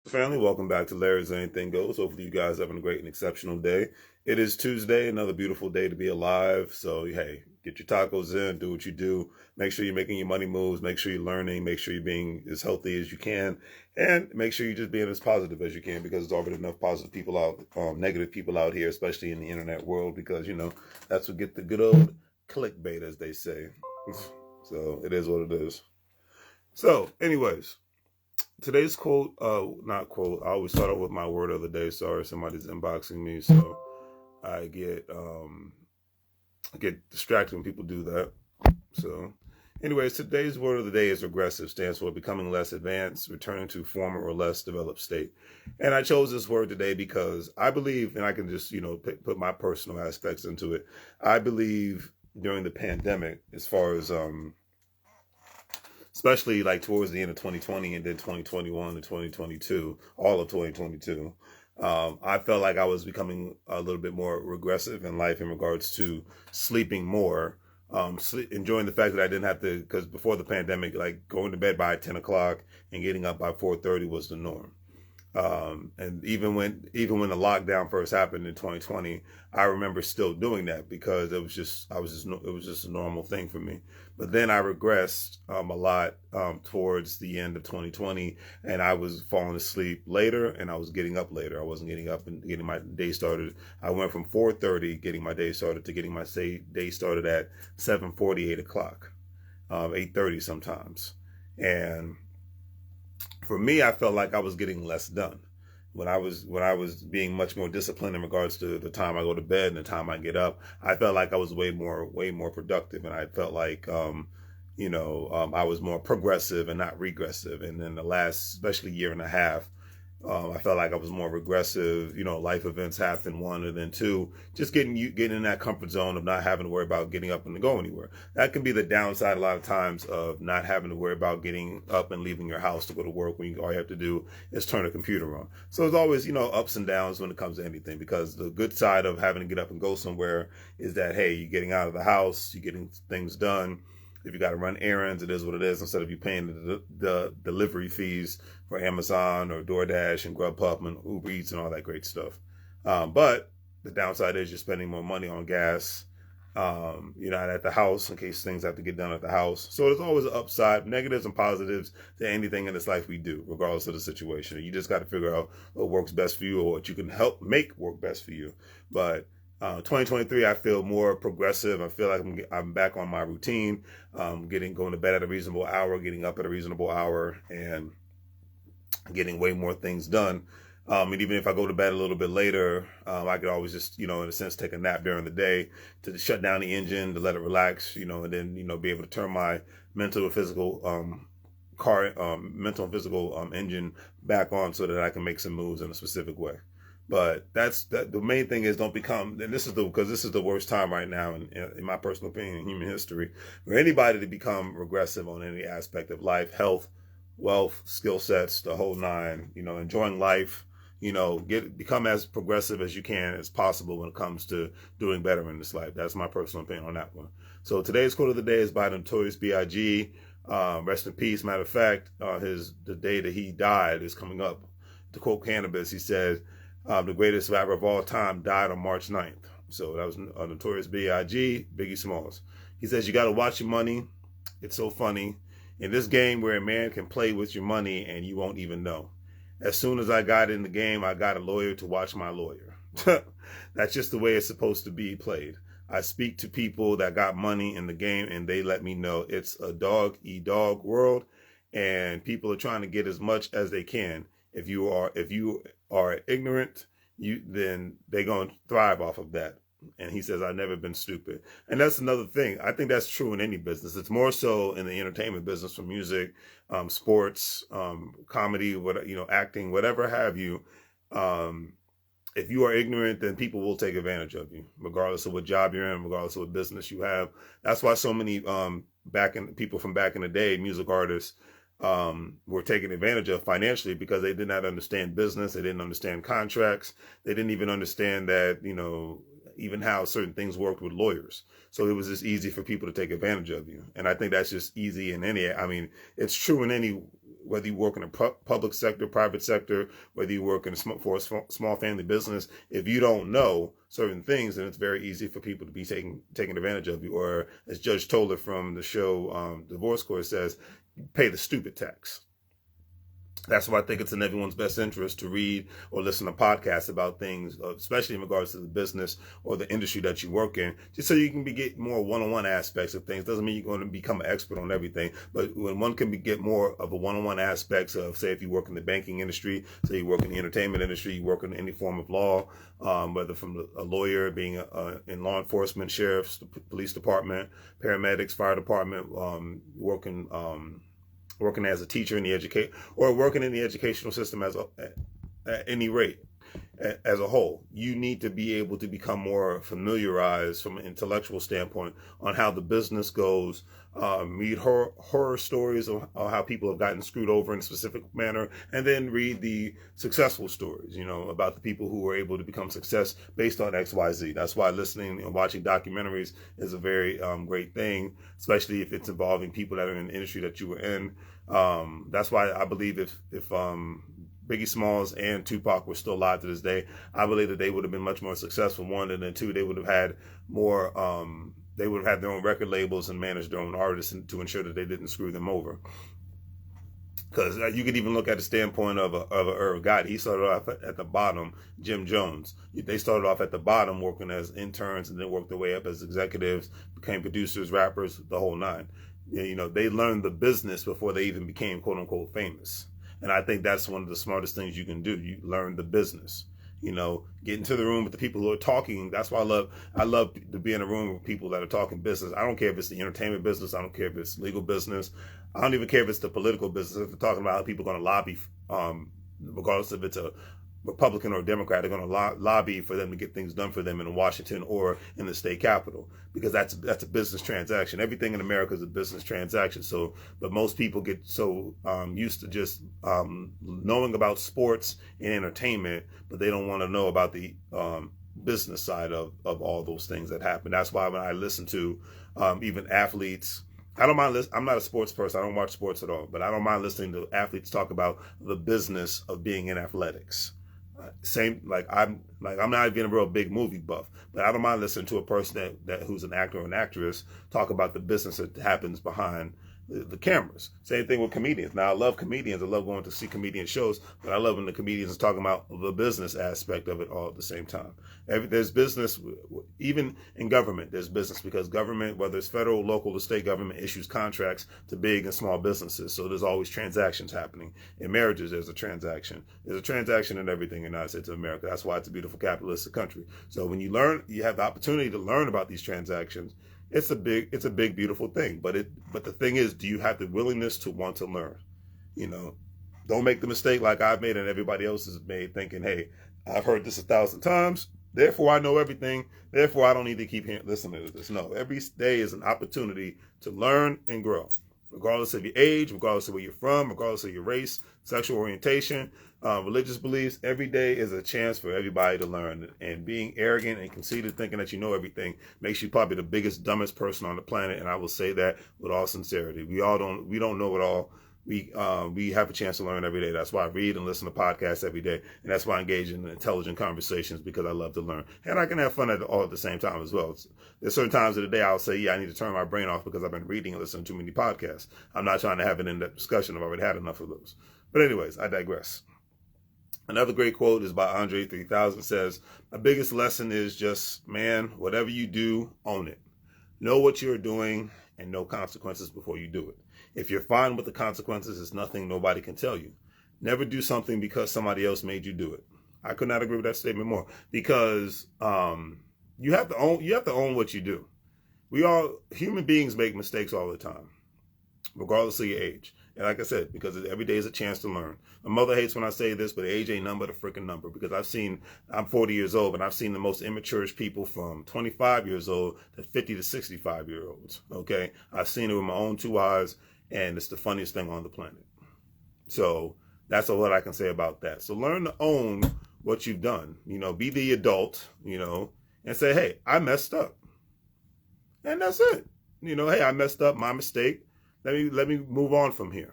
Family, welcome back to Larry's Anything Goes. Hopefully, you guys having a great and exceptional day. It is Tuesday, another beautiful day to be alive. So, hey, get your tacos in, do what you do. Make sure you're making your money moves. Make sure you're learning. Make sure you're being as healthy as you can, and make sure you're just being as positive as you can because there's already enough positive people out, negative people out here, especially in the internet world. Because that's what get the good old clickbait, as they say. So it is what it is. So, anyways. Today's quote, not quote. I always start off with my word of the day. Sorry, somebody's inboxing me, so I get distracted when people do that. So, anyways, today's word of the day is regressive. Stands for becoming less advanced, returning to former or less developed state. And I chose this word today because I believe, and I can just put my personal aspects into it. I believe during the pandemic, as far as especially like towards the end of 2020 and then 2021 and 2022, all of 2022. I felt like I was becoming a little bit more regressive in life in regards to sleeping more, enjoying the fact that I didn't have to, because before the pandemic, like going to bed by 10 o'clock and getting up by 4:30 was the norm. And even when the lockdown first happened in 2020, I remember still doing that because it was just a normal thing for me. But then I regressed a lot towards the end of 2020, and I was falling asleep later, and I was getting up later. I wasn't getting up and getting my day started. I went from 4:30 getting my day started to getting my day started at 7:40, 8 o'clock, 8:30 sometimes, and for me, I felt like I was getting less done when I was being much more disciplined in regards to the time I go to bed and the time I get up. I felt like I was way more productive, and I felt like I was more progressive and not regressive. And then the last, especially year and a half, I felt like I was more regressive. Life events happen, one, and then two, just getting in that comfort zone of not having to worry about getting up and to go anywhere. That can be the downside a lot of times of not having to worry about getting up and leaving your house to go to work when all you have to do is turn a computer on. So there's always, ups and downs when it comes to anything, because the good side of having to get up and go somewhere is that, hey, you're getting out of the house, you're getting things done. If you got to run errands, it is what it is. Instead of you paying the delivery fees for Amazon or DoorDash and Grubhub and Uber Eats and all that great stuff. But the downside is you're spending more money on gas. You're not at the house in case things have to get done at the house. So there's always an upside, negatives and positives to anything in this life we do, regardless of the situation. You just got to figure out what works best for you or what you can help make work best for you. But 2023, I feel more progressive. I feel like I'm back on my routine, going to bed at a reasonable hour, getting up at a reasonable hour, and getting way more things done. And even if I go to bed a little bit later, I could always just, in a sense, take a nap during the day to shut down the engine, to let it relax, and then, be able to turn my mental and physical engine back on so that I can make some moves in a specific way. But the main thing is don't become, and because this is the worst time right now in my personal opinion in human history for anybody to become regressive on any aspect of life, health, wealth, skill sets, the whole nine. Enjoying life. Become as progressive as you can as possible when it comes to doing better in this life. That's my personal opinion on that one. So today's quote of the day is by Notorious B.I.G. Rest in peace. Matter of fact, the day that he died is coming up. To quote Cannabis, he said, the greatest rapper of all time died on March 9th. So that was Notorious B.I.G., Biggie Smalls. He says, you got to watch your money. It's so funny. In this game where a man can play with your money and you won't even know. As soon as I got in the game, I got a lawyer to watch my lawyer. That's just the way it's supposed to be played. I speak to people that got money in the game and they let me know it's a dog-eat-dog world, and people are trying to get as much as they can. If you are ignorant, then they're going to thrive off of that. And he says, I've never been stupid. And that's another thing. I think that's true in any business. It's more so in the entertainment business, from music, sports, comedy, acting, whatever have you. If you are ignorant, then people will take advantage of you, regardless of what job you're in, regardless of what business you have. That's why so many people from back in the day, music artists, were taken advantage of financially, because they did not understand business. They didn't understand contracts. They didn't even understand that, even how certain things worked with lawyers. So it was just easy for people to take advantage of you. And I think that's just easy in it's true in whether you work in a public sector, private sector, whether you work for a small family business, if you don't know certain things, then it's very easy for people to be taking advantage of you. Or as Judge Toller from the show Divorce Court says, pay the stupid tax. That's why I think it's in everyone's best interest to read or listen to podcasts about things, especially in regards to the business or the industry that you work in, just so you can get more one-on-one aspects of things. Doesn't mean you're going to become an expert on everything, but when one can get more of a one-on-one aspects of, say, if you work in the banking industry, say you work in the entertainment industry, you work in any form of law, whether from a lawyer, being in law enforcement, sheriffs, the police department, paramedics, fire department, working as a teacher in the or working in the educational system at any rate, as a whole, you need to be able to become more familiarized from an intellectual standpoint on how the business goes. Read horror stories of how people have gotten screwed over in a specific manner, and then read the successful stories, about the people who were able to become success based on XYZ. That's why listening and watching documentaries is a very great thing, especially if it's involving people that are in the industry that you were in. That's why I believe if Biggie Smalls and Tupac were still alive to this day, I believe that they would have been much more successful. One, and then two, they would have had more. They would have had their own record labels and managed their own artists to ensure that they didn't screw them over. Because you could even look at the standpoint of a Irv Gotti. He started off at the bottom. Jim Jones. They started off at the bottom working as interns and then worked their way up as executives, became producers, rappers, the whole nine. They learned the business before they even became quote unquote famous. And I think that's one of the smartest things you can do. You learn the business. Get into the room with the people who are talking. That's why I love to be in a room with people that are talking business. I don't care if it's the entertainment business. I don't care if it's legal business. I don't even care if it's the political business. If they're talking about how people are going to lobby, regardless if it's a Republican or Democrat, are going to lobby for them to get things done for them in Washington or in the state capitol, because that's a business transaction. Everything in America is a business transaction. So, but most people get so used to just knowing about sports and entertainment, but they don't want to know about the business side of all those things that happen. That's why when I listen to even athletes, I don't mind I'm not a sports person. I don't watch sports at all, but I don't mind listening to athletes talk about the business of being in athletics. I'm not even a real big movie buff, but I don't mind listening to a person that who's an actor or an actress talk about the business that happens behind the cameras. Same thing with comedians. Now, I love comedians. I love going to see comedian shows, but I love when the comedians are talking about the business aspect of it all at the same time. There's business, even in government, there's business, because government, whether it's federal, local, or state government, issues contracts to big and small businesses. So there's always transactions happening. In marriages, there's a transaction. There's a transaction in everything in the United States of America. That's why it's a beautiful capitalistic country. So when you have the opportunity to learn about these transactions, it's a big, beautiful thing. But the thing is, do you have the willingness to want to learn? Don't make the mistake like I've made and everybody else has made, thinking, hey, I've heard this 1,000 times, therefore I know everything, therefore I don't need to keep listening to this. No, every day is an opportunity to learn and grow, regardless of your age, regardless of where you're from, regardless of your race, sexual orientation, religious beliefs. Every day is a chance for everybody to learn. And being arrogant and conceited, thinking that you know everything, makes you probably the biggest, dumbest person on the planet. And I will say that with all sincerity. We don't know it all. We have a chance to learn every day. That's why I read and listen to podcasts every day. And that's why I engage in intelligent conversations, because I love to learn. And I can have fun all at the same time as well. There's certain times of the day I'll say, yeah, I need to turn my brain off because I've been reading and listening to too many podcasts. I'm not trying to have an in-depth discussion. I've already had enough of those. But anyways, I digress. Another great quote is by Andre 3000. Says, my biggest lesson is just, man, whatever you do, own it. Know what you're doing and know consequences before you do it. If you're fine with the consequences, it's nothing nobody can tell you. Never do something because somebody else made you do it. I could not agree with that statement more, because you have to own what you do. Human beings make mistakes all the time, regardless of your age. And like I said, because every day is a chance to learn. My mother hates when I say this, but age ain't nothing but a freaking number, because I'm 40 years old, and I've seen the most immature people from 25 years old to 50 to 65-year-olds. Okay. I've seen it with my own two eyes, and it's the funniest thing on the planet. So that's all I can say about that. So learn to own what you've done, be the adult, and say, hey, I messed up. And that's it. Hey, I messed up, my mistake. Let me move on from here.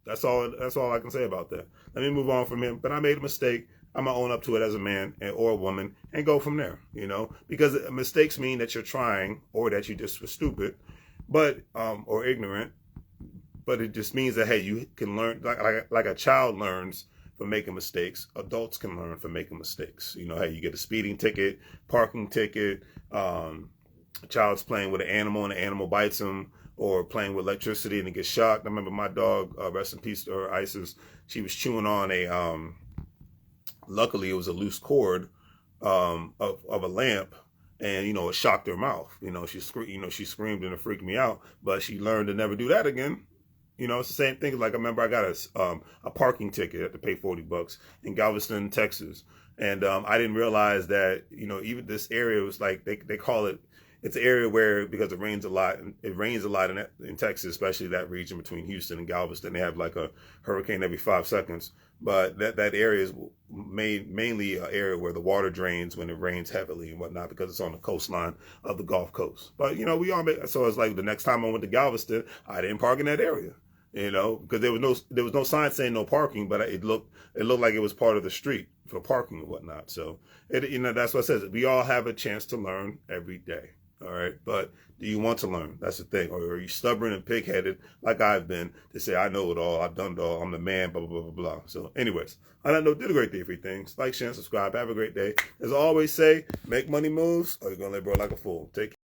That's all I can say about that. Let me move on from him. But I made a mistake. I'm gonna own up to it as a man or a woman and go from there. Because mistakes mean that you're trying or that you just were stupid, but or ignorant. But it just means that, hey, you can learn like a child learns from making mistakes. Adults can learn from making mistakes. Hey, you get a speeding ticket, parking ticket. A child's playing with an animal and the animal bites him, or playing with electricity and it gets shocked. I remember my dog, rest in peace to her, Isis. She was chewing on a. Luckily, it was a loose cord of a lamp. And it shocked her mouth. She screamed and it freaked me out. But she learned to never do that again. It's the same thing. Like I remember I got a parking ticket. I had to pay $40 in Galveston, Texas, and I didn't realize that even this area was like they call it. It's an area where, because it rains a lot. It rains a lot in Texas, especially that region between Houston and Galveston. They have like a hurricane every 5 seconds. But that area is mainly an area where the water drains when it rains heavily and whatnot, because it's on the coastline of the Gulf Coast. But we all so it's like the next time I went to Galveston, I didn't park in that area. Because there was no sign saying no parking, but it looked like it was part of the street for parking and whatnot. So that's what it says. We all have a chance to learn every day. All right, but do you want to learn? That's the thing. Or are you stubborn and pig-headed like I've been to say, I know it all, I've done it all, I'm the man, blah, blah, blah, blah, blah. So anyways, on that note, did a great day for you things. Like, share, and subscribe. Have a great day. As I always say, make money moves, or you're going to live, bro, like a fool. Take care.